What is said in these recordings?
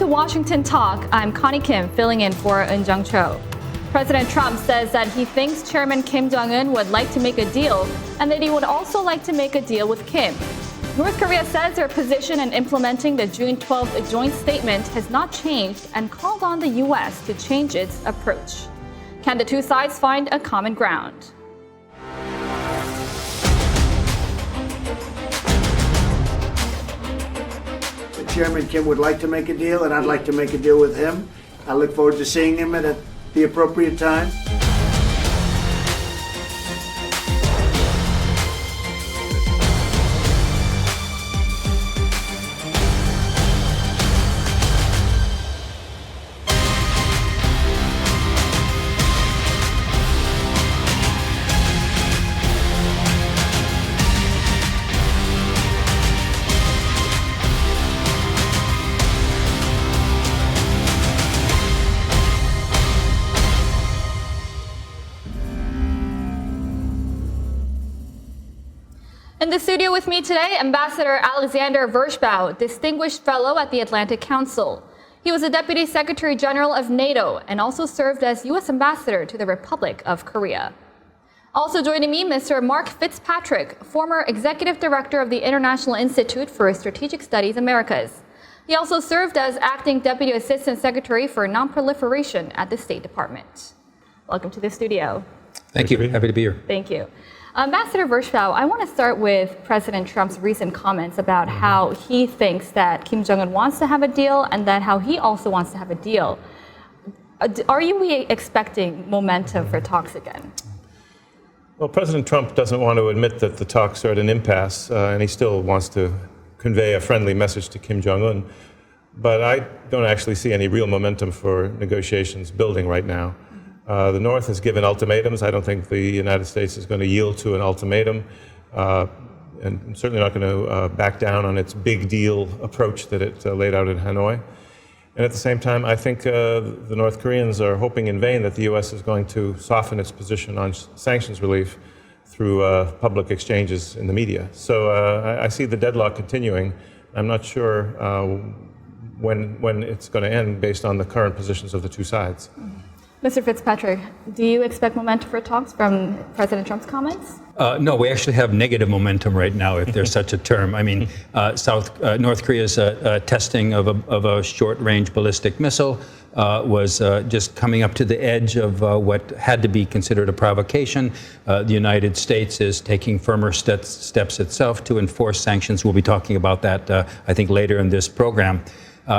Washington Talk. I'm Connie Kim, filling in for Eun Jung Cho. President Trump says that he thinks Chairman Kim Jong-un would like to make a deal and that he would also like to make a deal with Kim. North Korea says their position in implementing the June 12th joint statement has not changed and called on the U.S. to change its approach. Can the two sides find a common ground? Chairman Kim would like to make a deal, and I'd like to make a deal with him. I look forward to seeing him at the appropriate time. In the studio with me today, Ambassador Alexander Vershbow, Distinguished Fellow at the Atlantic Council. He was the Deputy Secretary General of NATO and also served as U.S. Ambassador to the Republic of Korea. Also joining me, Mr. Mark Fitzpatrick, former Executive Director of the International Institute for Strategic Studies Americas. He also served as Acting Deputy Assistant Secretary for Nonproliferation at the State Department. Welcome to the studio. Thank you. Happy to be here. Thank you. Ambassador Vershbow, I want to start with President Trump's recent comments about how he thinks that Kim Jong-un wants to have a deal and that how he also wants to have a deal. Are you expecting momentum for talks again? Well, President Trump doesn't want to admit that the talks are at an impasse, and he still wants to convey a friendly message to Kim Jong-un. But I don't actually see any real momentum for negotiations building right now. The North has given ultimatums. I don't think the United States is going to yield to an ultimatum, and certainly not going to back down on its big deal approach that it laid out in Hanoi. And at the same time, I think the North Koreans are hoping in vain that the U.S. is going to soften its position on sanctions relief through public exchanges in the media. So I see the deadlock continuing. I'm not sure when it's going to end based on the current positions of the two sides. Mr. Fitzpatrick, do you expect momentum for talks from President Trump's comments? No, we actually have negative momentum right now, if there's such a term. I mean, North Korea's testing of a short-range ballistic missile was just coming up to the edge of what had to be considered a provocation. The United States is taking firmer steps itself to enforce sanctions. We'll be talking about that, I think, later in this program.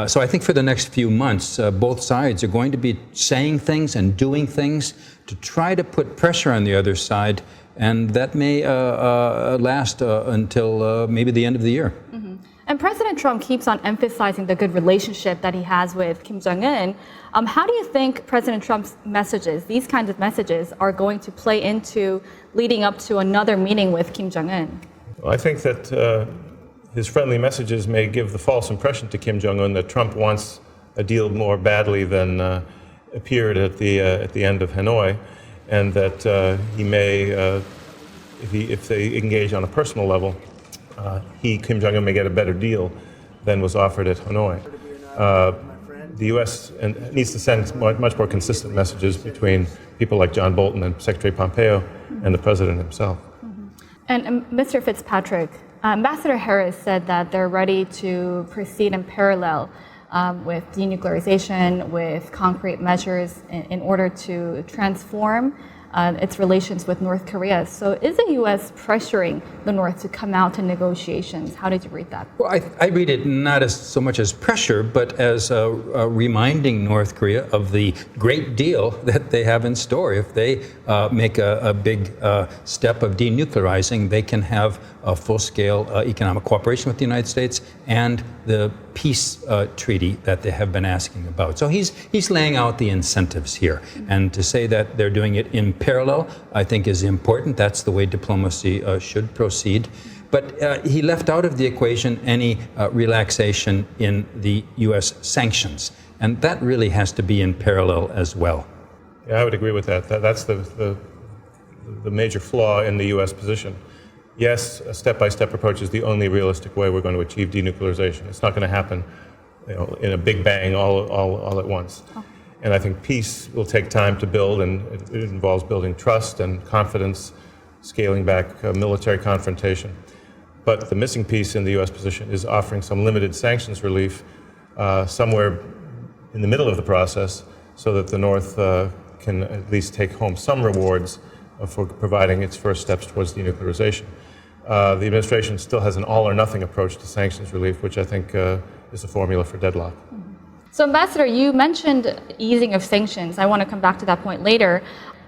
So I think for the next few months, both sides are going to be saying things and doing things to try to put pressure on the other side, and that may last until maybe the end of the year. Mm-hmm. And President Trump keeps on emphasizing the good relationship that he has with Kim Jong-un. How do you think President Trump's messages, these kinds of messages, are going to play into leading up to another meeting with Kim Jong-un? Well, I think that his friendly messages may give the false impression to Kim Jong-un that Trump wants a deal more badly than appeared at the end of Hanoi, and that he may, if they engage on a personal level, Kim Jong-un may get a better deal than was offered at Hanoi. The U.S. needs to send much more consistent messages between people like John Bolton and Secretary Pompeo and the president himself. Mm-hmm. And Mr. Fitzpatrick, Ambassador Harris said that they're ready to proceed in parallel with denuclearization, with concrete measures in order to transform its relations with North Korea. So is the U.S. pressuring the North to come out to negotiations? How did you read that? Well, I read it not as so much as pressure, but as reminding North Korea of the great deal that they have in store. If they make a big step of denuclearizing, they can have a full-scale economic cooperation with the United States and the peace treaty that they have been asking about. So he's laying out the incentives here. And to say that they're doing it in parallel, I think is important. That's the way diplomacy should proceed. But he left out of the equation any relaxation in the U.S. sanctions. And that really has to be in parallel as well. Yeah, I would agree with that. That's the major flaw in the U.S. position. Yes, a step-by-step approach is the only realistic way we're going to achieve denuclearization. It's not going to happen in a big bang all at once. And I think peace will take time to build, and it involves building trust and confidence, scaling back military confrontation. But the missing piece in the U.S. position is offering some limited sanctions relief somewhere in the middle of the process so that the North can at least take home some rewards for providing its first steps towards denuclearization. The administration still has an all-or-nothing approach to sanctions relief, which I think is a formula for deadlock. So, Ambassador, you mentioned easing of sanctions. I want to come back to that point later.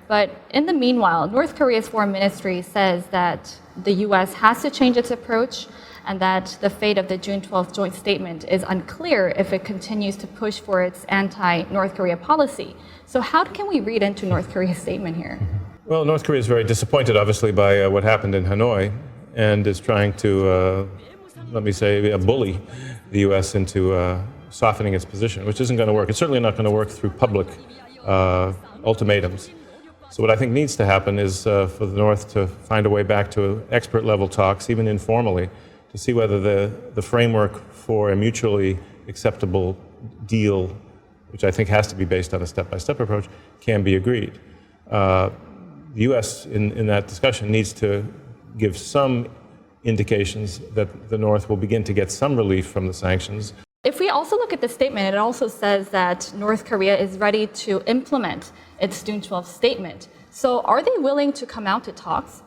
But in the meanwhile, North Korea's foreign ministry says that the U.S. has to change its approach and that the fate of the June 12th joint statement is unclear if it continues to push for its anti-North Korea policy. So how can we read into North Korea's statement here? Well, North Korea is very disappointed, obviously, by what happened in Hanoi and is trying to, let me say, bully the U.S. into softening its position, which isn't going to work. It's certainly not going to work through public ultimatums. So what I think needs to happen is for the North to find a way back to expert-level talks, even informally, to see whether the framework for a mutually acceptable deal, which I think has to be based on a step-by-step approach, can be agreed. The U.S. in that discussion needs to give some indications that the North will begin to get some relief from the sanctions. If we also look at the statement, it also says that North Korea is ready to implement its June 12th statement. So are they willing to come out to talks?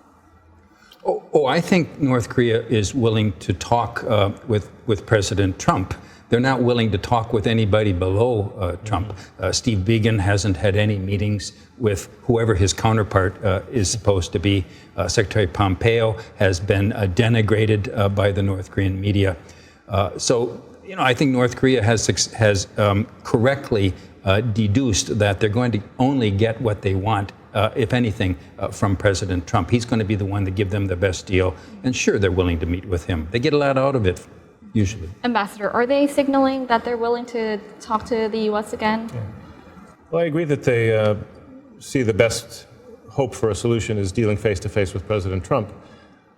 I think North Korea is willing to talk with President Trump. They're not willing to talk with anybody below Trump. Steve Biegun hasn't had any meetings with whoever his counterpart is supposed to be. Secretary Pompeo has been denigrated by the North Korean media. So, I think North Korea has correctly deduced that they're going to only get what they want, if anything, from President Trump. He's going to be the one to give them the best deal. And sure, they're willing to meet with him. They get a lot out of it, usually. Ambassador, are they signaling that they're willing to talk to the U.S. again? Yeah. Well, I agree that they see the best hope for a solution is dealing face-to-face with President Trump.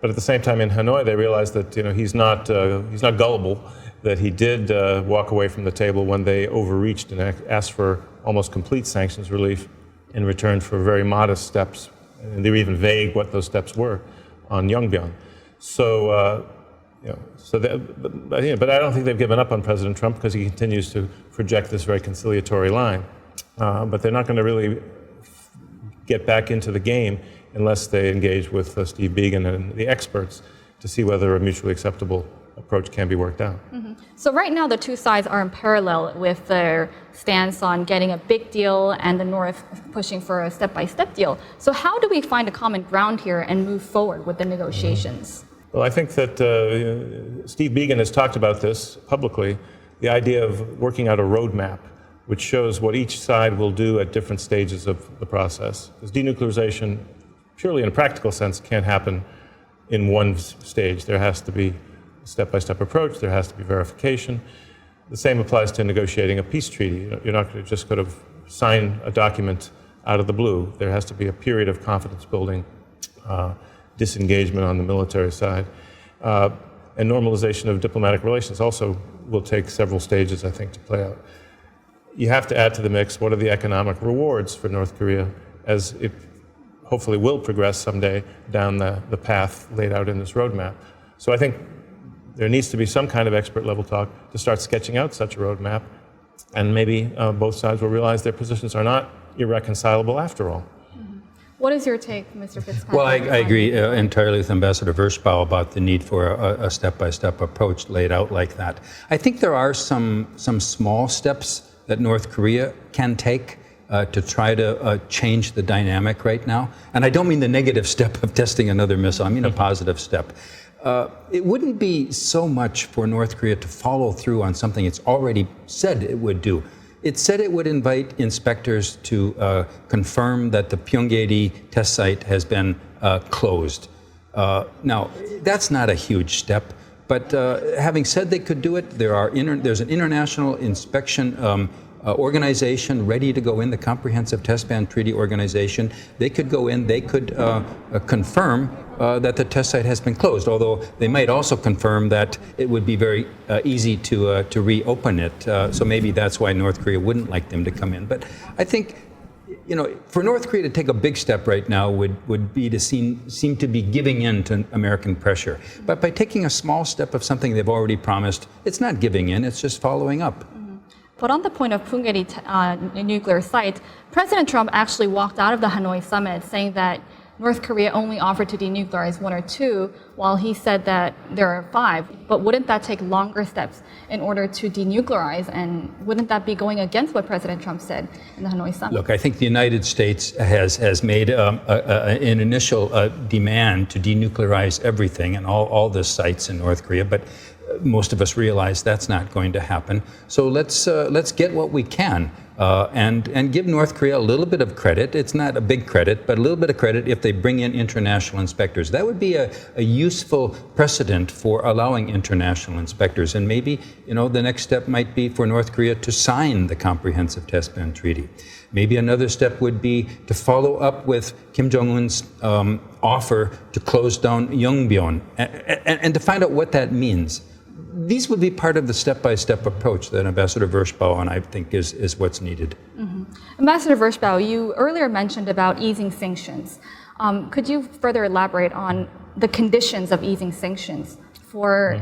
But at the same time, in Hanoi, they realized that he's not gullible, that he did walk away from the table when they overreached and asked for almost complete sanctions relief in return for very modest steps, and they were even vague what those steps were on Yongbyon. So, but I don't think they've given up on President Trump because he continues to project this very conciliatory line. But they're not going to really get back into the game unless they engage with Steve Biegun and the experts to see whether a mutually acceptable approach can be worked out. Mm-hmm. So right now the two sides are in parallel with their stance on getting a big deal and the North pushing for a step-by-step deal. So how do we find a common ground here and move forward with the negotiations? Well, I think that Steve Biegun has talked about this publicly, the idea of working out a roadmap which shows what each side will do at different stages of the process. Because denuclearization, purely in a practical sense, can't happen in one stage. There has to be a step-by-step approach, there has to be verification. The same applies to negotiating a peace treaty. You're not just going to sign a document out of the blue. There has to be a period of confidence building, disengagement on the military side. And normalization of diplomatic relations also will take several stages, I think, to play out. You have to add to the mix what are the economic rewards for North Korea as it hopefully will progress someday down the path laid out in this roadmap. So I think there needs to be some kind of expert level talk to start sketching out such a roadmap, and maybe both sides will realize their positions are not irreconcilable after all. What is your take, Mr. Fitzpatrick? Well, I agree entirely with Ambassador Vershbow about the need for a step-by-step approach laid out like that. I think there are some small steps that North Korea can take to try to change the dynamic right now. And I don't mean the negative step of testing another missile, I mean a positive step. It wouldn't be so much for North Korea to follow through on something it's already said it would do. It said it would invite inspectors to confirm that the Pyongyang test site has been closed. Now, that's not a huge step, but having said they could do it, there's an international inspection organization ready to go in, the Comprehensive Test Ban Treaty Organization. They could go in, they could confirm that the test site has been closed, although they might also confirm that it would be very easy to reopen it. So maybe that's why North Korea wouldn't like them to come in. But I think, for North Korea to take a big step right now would be to seem to be giving in to American pressure. But by taking a small step of something they've already promised, it's not giving in, it's just following up. But on the point of Punggye nuclear site, President Trump actually walked out of the Hanoi summit saying that North Korea only offered to denuclearize 1 or 2, while he said that there are 5. But wouldn't that take longer steps in order to denuclearize? And wouldn't that be going against what President Trump said in the Hanoi summit? Look, I think the United States has made an initial demand to denuclearize everything and all the sites in North Korea, but most of us realize that's not going to happen. So let's get what we can. And give North Korea a little bit of credit. It's not a big credit, but a little bit of credit if they bring in international inspectors. That would be a useful precedent for allowing international inspectors. And maybe, the next step might be for North Korea to sign the Comprehensive Test Ban Treaty. Maybe another step would be to follow up with Kim Jong-un's offer to close down Yongbyon and to find out what that means. These would be part of the step-by-step approach that Ambassador Vershbow and I think is what's needed. Mm-hmm. Ambassador Vershbow, you earlier mentioned about easing sanctions. Could you further elaborate on the conditions of easing sanctions for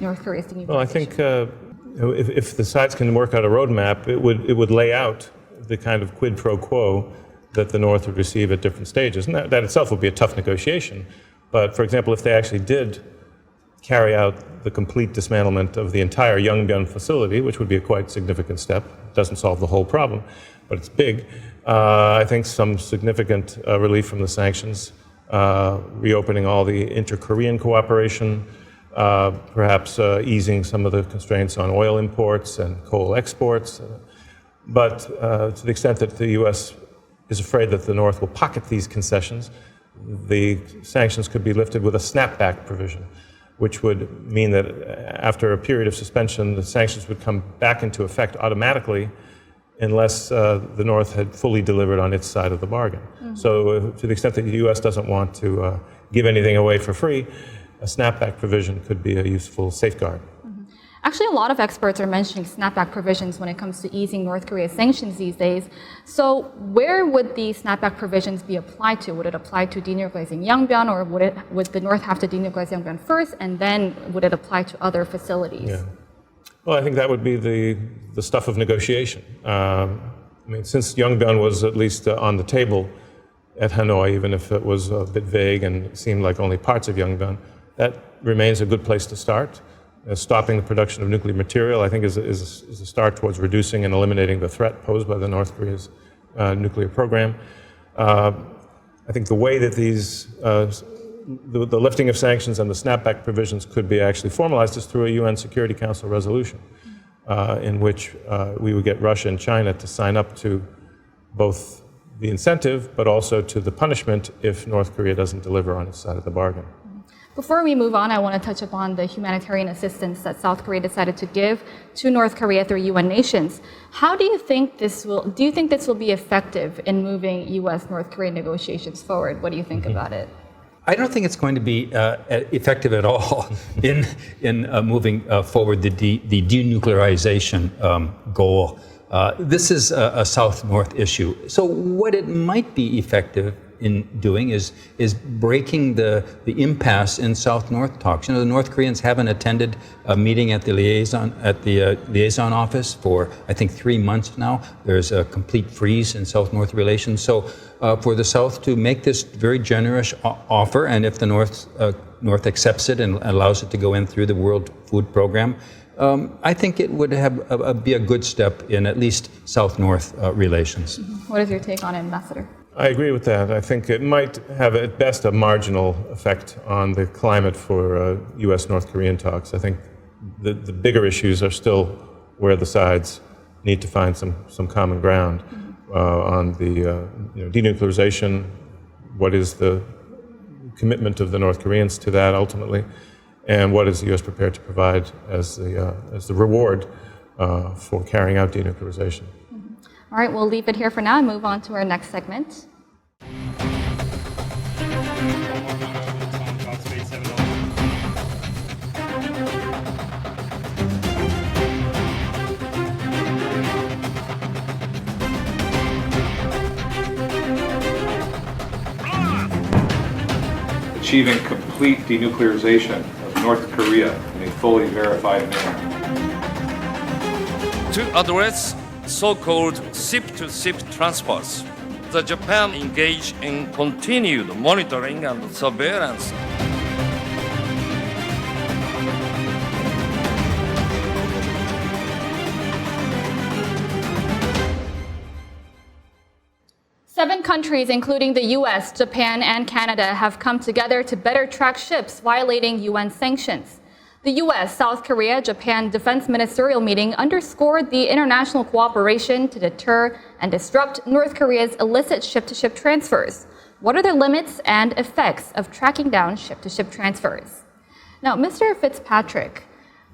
North Korea's denuclearization? Well, I think if the sides can work out a roadmap, it would lay out the kind of quid pro quo that the North would receive at different stages. And that itself would be a tough negotiation. But, for example, if they actually did carry out the complete dismantlement of the entire Yongbyon facility, which would be a quite significant step. It doesn't solve the whole problem, but it's big. I think some significant relief from the sanctions, reopening all the inter-Korean cooperation, perhaps easing some of the constraints on oil imports and coal exports. But to the extent that the U.S. is afraid that the North will pocket these concessions, the sanctions could be lifted with a snapback provision, which would mean that after a period of suspension, the sanctions would come back into effect automatically unless the North had fully delivered on its side of the bargain. So to the extent that the U.S. doesn't want to give anything away for free, a snapback provision could be a useful safeguard. Actually, a lot of experts are mentioning snapback provisions when it comes to easing North Korea's sanctions these days. So where would the snapback provisions be applied to? Would it apply to denuclearizing Yongbyon, or would the North have to denuclearize Yongbyon first, and then would it apply to other facilities? Yeah. Well, I think that would be the stuff of negotiation. Since Yongbyon was at least on the table at Hanoi, even if it was a bit vague and seemed like only parts of Yongbyon, that remains a good place to start. Stopping the production of nuclear material, I think, is a start towards reducing and eliminating the threat posed by the North Korea's nuclear program. I think the way that the lifting of sanctions and the snapback provisions could be actually formalized is through a UN Security Council resolution in which we would get Russia and China to sign up to both the incentive but also to the punishment if North Korea doesn't deliver on its side of the bargain. Before we move on, I want to touch upon the humanitarian assistance that South Korea decided to give to North Korea through UN nations. How do you think this will be effective in moving U.S.-North Korea negotiations forward? What do you think about it? I don't think it's going to be effective at all in moving forward the denuclearization goal. This is a South-North issue. So what it might be effective in doing is breaking the impasse in South-North talks. The North Koreans haven't attended a meeting at the liaison office for, I think, 3 months now. There's a complete freeze in South-North relations. So for the South to make this very generous offer, and if the North accepts it and allows it to go in through the World Food Program, I think it would be a good step in at least South-North relations. What is your take on it, Ambassador? I agree with that. I think it might have at best a marginal effect on the climate for U.S.-North Korean talks. I think the bigger issues are still where the sides need to find some common ground on the denuclearization. What is the commitment of the North Koreans to that ultimately, and what is the U.S. prepared to provide as the reward for carrying out denuclearization. All right, we'll leave it here for now and move on to our next segment. Achieving complete denuclearization of North Korea in a fully verified manner. To address so-called ship-to-ship transfers, the Japan engaged in continued monitoring and surveillance. Seven countries, including the US, Japan, and Canada, have come together to better track ships violating UN sanctions. The US, South Korea, Japan defense ministerial meeting underscored the international cooperation to deter and disrupt North Korea's illicit ship-to-ship transfers. What are the limits and effects of tracking down ship-to-ship transfers? Now, Mr. Fitzpatrick,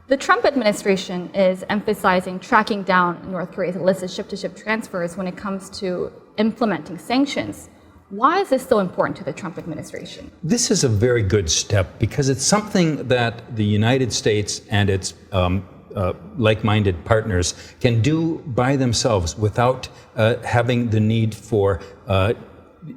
the Trump administration is emphasizing tracking down North Korea's illicit ship-to-ship transfers when it comes to implementing sanctions. Why is this so important to the Trump administration? This is a very good step because it's something that the United States and its like-minded partners can do by themselves without having the need for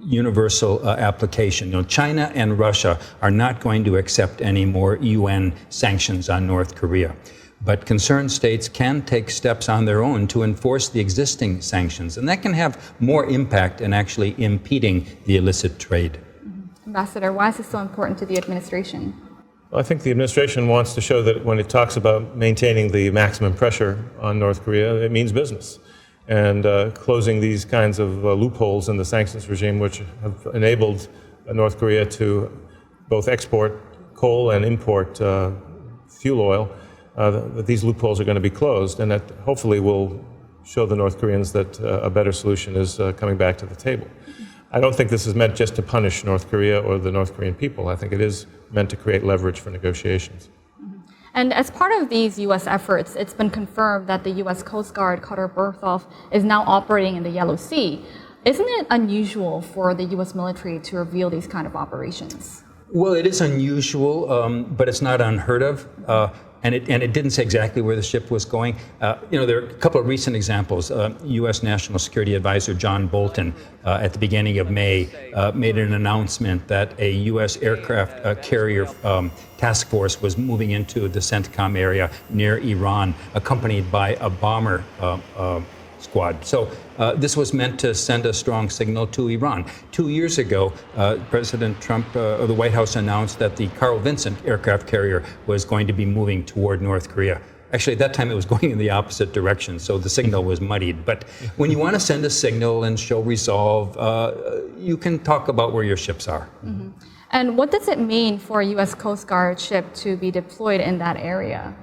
universal application. You know, China and Russia are not going to accept any more UN sanctions on North Korea. But concerned states can take steps on their own to enforce the existing sanctions, and that can have more impact in actually impeding the illicit trade. Ambassador, why is this so important to the administration? Well, I think the administration wants to show that when it talks about maintaining the maximum pressure on North Korea, it means business. And closing these kinds of loopholes in the sanctions regime, which have enabled North Korea to both export coal and import fuel oil, that these loopholes are going to be closed, and that hopefully will show the North Koreans that a better solution is coming back to the table. I don't think this is meant just to punish North Korea or the North Korean people. I think it is meant to create leverage for negotiations. And as part of these U.S. efforts, it's been confirmed that the U.S. Coast Guard Cutter Bertholf is now operating in the Yellow Sea. Isn't it unusual for the U.S. military to reveal these kind of operations? Well, it is unusual, but it's not unheard of. And it didn't say exactly where the ship was going. There are a couple of recent examples. U.S. National Security Advisor John Bolton, at the beginning of May, made an announcement that a U.S. aircraft carrier task force was moving into the CENTCOM area near Iran, accompanied by a bomber squad. So this was meant to send a strong signal to Iran. 2 years ago, President Trump, or the White House announced that the Carl Vinson aircraft carrier was going to be moving toward North Korea. Actually, at that time, it was going in the opposite direction, so the signal was muddied. But when you want to send a signal and show resolve, you can talk about where your ships are. Mm-hmm. And what does it mean for a U.S. Coast Guard ship to be deployed in that area?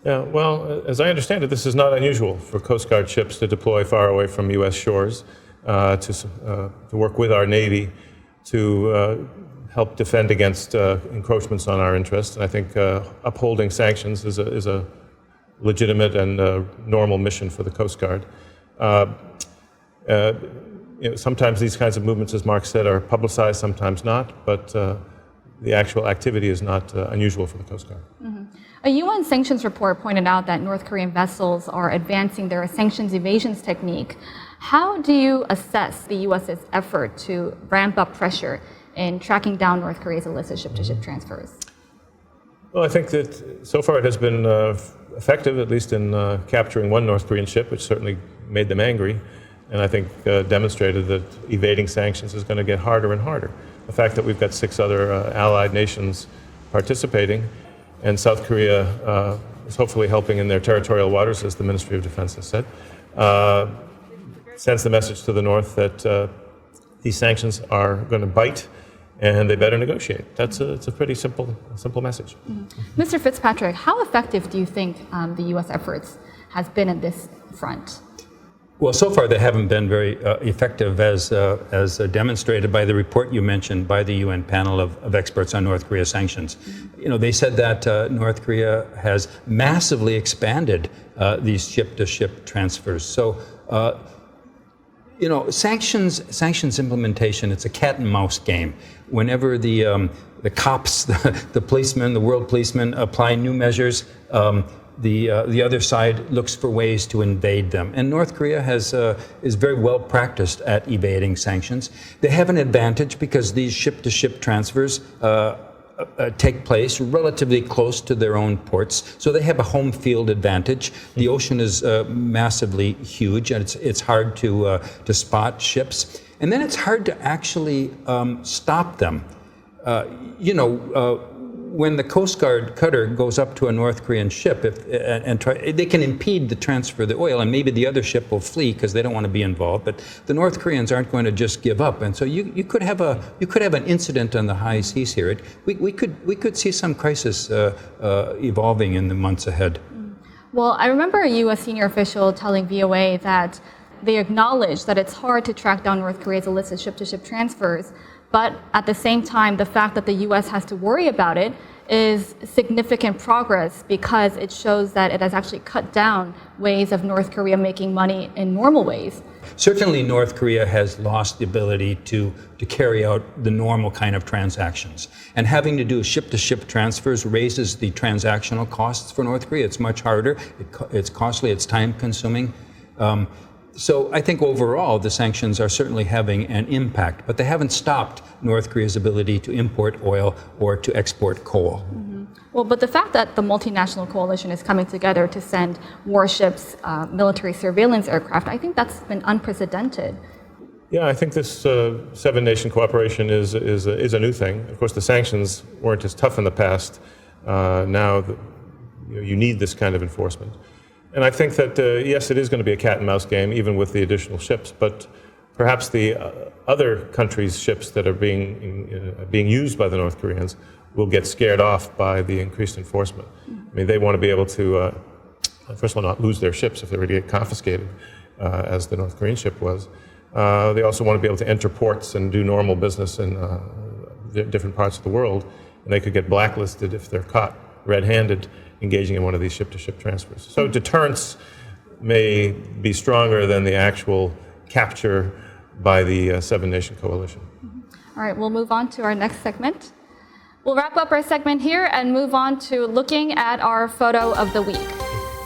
Yeah, well, as I understand it, this is not unusual for Coast Guard ships to deploy far away from U.S. shores to work with our Navy to help defend against encroachments on our interests. And I think upholding sanctions is a legitimate and normal mission for the Coast Guard. Sometimes these kinds of movements, as Mark said, are publicized, sometimes not, but the actual activity is not unusual for the Coast Guard. Mm-hmm. A UN sanctions report pointed out that North Korean vessels are advancing their sanctions evasions technique. How do you assess the U.S.'s effort to ramp up pressure in tracking down North Korea's illicit ship-to-ship transfers? Well, I think that so far it has been effective, at least in capturing one North Korean ship, which certainly made them angry, and I think demonstrated that evading sanctions is going to get harder and harder. The fact that we've got 6 other allied nations participating, and South Korea is hopefully helping in their territorial waters, as the Ministry of Defense has said, sends the message to the North that these sanctions are going to bite and they better negotiate. It's a pretty simple message. Mm-hmm. Mr. Fitzpatrick, how effective do you think the U.S. efforts has been in this front? Well, so far they haven't been very effective, as demonstrated by the report you mentioned by the UN panel of experts on North Korea sanctions. They said that North Korea has massively expanded these ship-to-ship transfers. So, sanctions implementation, it's a cat and mouse game. Whenever the cops, the policemen, the world policemen apply new measures, the other side looks for ways to invade them. And North Korea is very well practiced at evading sanctions. They have an advantage because these ship-to-ship transfers take place relatively close to their own ports, so they have a home field advantage. The ocean is massively huge, and it's hard to spot ships. And then it's hard to actually stop them. When the Coast Guard cutter goes up to a North Korean ship, they can impede the transfer of the oil, and maybe the other ship will flee because they don't want to be involved. But the North Koreans aren't going to just give up, and so you could have an incident on the high seas here. We could see some crisis evolving in the months ahead. Well, I remember a U.S. senior official telling VOA that they acknowledge that it's hard to track down North Korea's illicit ship-to-ship transfers. But at the same time, the fact that the U.S. has to worry about it is significant progress because it shows that it has actually cut down ways of North Korea making money in normal ways. Certainly, North Korea has lost the ability to carry out the normal kind of transactions. And having to do ship-to-ship transfers raises the transactional costs for North Korea. It's much harder, it's costly, it's time-consuming. So I think overall the sanctions are certainly having an impact, but they haven't stopped North Korea's ability to import oil or to export coal. Mm-hmm. Well, but the fact that the multinational coalition is coming together to send warships, military surveillance aircraft, I think that's been unprecedented. Yeah, I think this seven-nation cooperation is a new thing. Of course, the sanctions weren't as tough in the past. Now you need this kind of enforcement. And I think that, yes, it is going to be a cat and mouse game, even with the additional ships, but perhaps the other countries' ships that are being used by the North Koreans will get scared off by the increased enforcement. I mean, they want to be able to, first of all, not lose their ships if they were to get confiscated, as the North Korean ship was. They also want to be able to enter ports and do normal business in different parts of the world, and they could get blacklisted if they're caught red-handed engaging in one of these ship-to-ship transfers. So deterrence may be stronger than the actual capture by the seven-nation coalition. All right, we'll move on to our next segment. We'll wrap up our segment here and move on to looking at our photo of the week.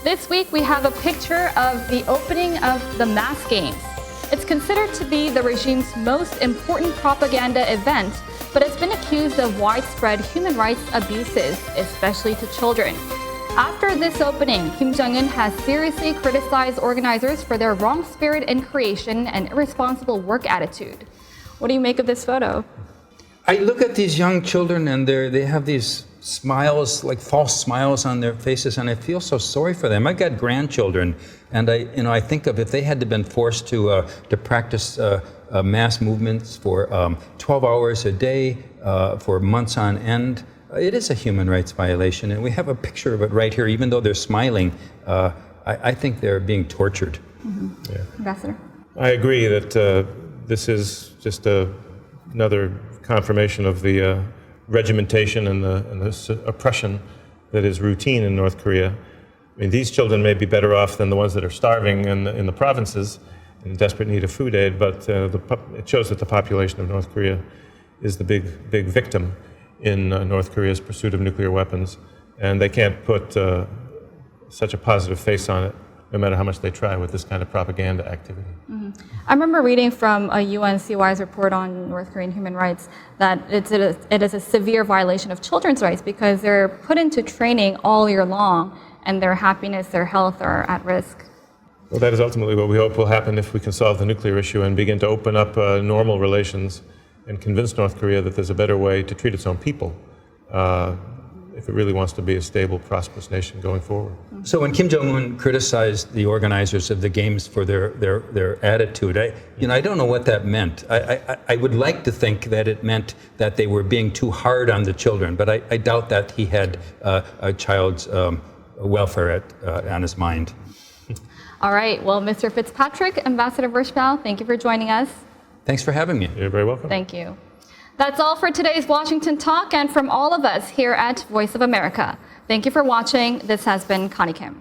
This week we have a picture of the opening of the mass games. It's considered to be the regime's most important propaganda event, but it's been accused of widespread human rights abuses, especially to children. After this opening, Kim Jong-un has seriously criticized organizers for their wrong spirit in creation and irresponsible work attitude. What do you make of this photo? I look at these young children and they have these smiles, like false smiles on their faces, and I feel so sorry for them. I've got grandchildren, and I think of if they had been forced to practice mass movements for 12 hours a day for months on end. It is a human rights violation, and we have a picture of it right here. Even though they're smiling, I think they're being tortured. Mm-hmm. Yeah. Ambassador? I agree that this is just another confirmation of the regimentation and the oppression that is routine in North Korea. I mean, these children may be better off than the ones that are starving in the provinces in desperate need of food aid, but it shows that the population of North Korea is the big victim in North Korea's pursuit of nuclear weapons, and they can't put such a positive face on it, no matter how much they try with this kind of propaganda activity. Mm-hmm. I remember reading from a UNCY's report on North Korean human rights that it is a severe violation of children's rights because they're put into training all year long, and their happiness, their health are at risk. Well, that is ultimately what we hope will happen if we can solve the nuclear issue and begin to open up normal relations and convince North Korea that there's a better way to treat its own people if it really wants to be a stable, prosperous nation going forward. So when Kim Jong-un criticized the organizers of the games for their attitude, I don't know what that meant. I would like to think that it meant that they were being too hard on the children, but I doubt that he had a child's welfare on his mind. All right. Well, Mr. Fitzpatrick, Ambassador Vershbow, thank you for joining us. Thanks for having me. You're very welcome. Thank you. That's all for today's Washington Talk, and from all of us here at Voice of America. Thank you for watching. This has been Connie Kim.